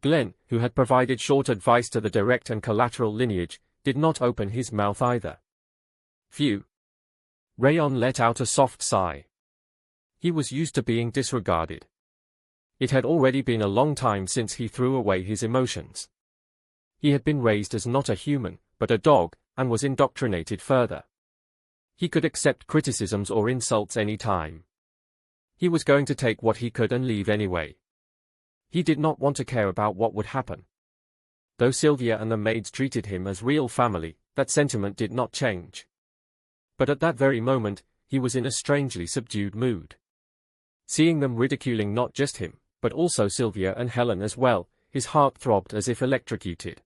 Glenn, who had provided short advice to the direct and collateral lineage, did not open his mouth either. Phew. Rayon let out a soft sigh. He was used to being disregarded. It had already been a long time since he threw away his emotions. He had been raised as not a human, but a dog, and was indoctrinated further. He could accept criticisms or insults any time. He was going to take what he could and leave anyway. He did not want to care about what would happen. Though Sylvia and the maids treated him as real family, that sentiment did not change. But at that very moment, he was in a strangely subdued mood. Seeing them ridiculing not just him, but also Sylvia and Helen as well, his heart throbbed as if electrocuted.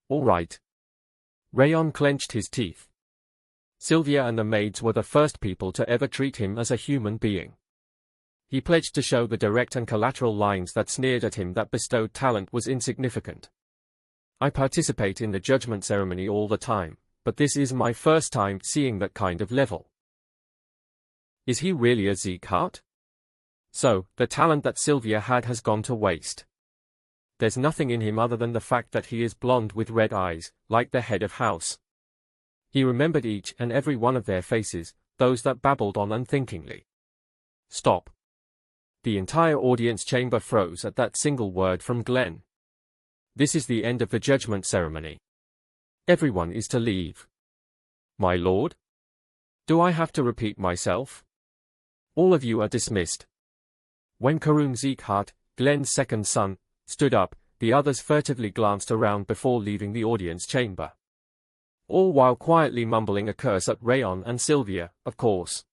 All right. Rayon clenched his teeth. Sylvia and the maids were the first people to ever treat him as a human being. He pledged to show the direct and collateral lines that sneered at him that bestowed talent was insignificant. I participate in the judgment ceremony all the time, but this is my first time seeing that kind of level. Is he really a Zeekhart? So, the talent that Sylvia had has gone to waste. There's nothing in him other than the fact that he is blonde with red eyes, like the head of house. He remembered each and every one of their faces, those that babbled on unthinkingly. Stop. The entire audience chamber froze at that single word from Glenn. This is the end of the judgment ceremony. Everyone is to leave. My lord? Do I have to repeat myself? All of you are dismissed. When Karun Zeekhart, Glenn's second son, stood up, the others furtively glanced around before leaving the audience chamber. All while quietly mumbling a curse at Rayon and Sylvia, of course.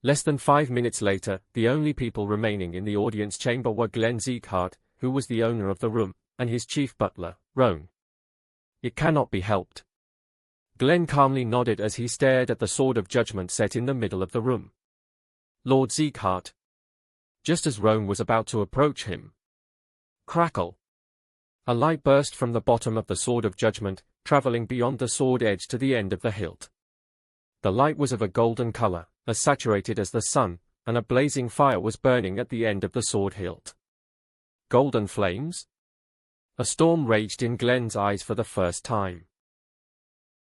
Less than 5 minutes later, the only people remaining in the audience chamber were Glenn Zeekhart, who was the owner of the room, and his chief butler, Roan. It cannot be helped. Glenn calmly nodded as he stared at the sword of judgment set in the middle of the room. Lord Zeekhart. Just as Roan was about to approach him. Crackle. A light burst from the bottom of the sword of judgment, traveling beyond the sword edge to the end of the hilt. The light was of a golden color, as saturated as the sun, and a blazing fire was burning at the end of the sword hilt. Golden flames? A storm raged in Glenn's eyes for the first time.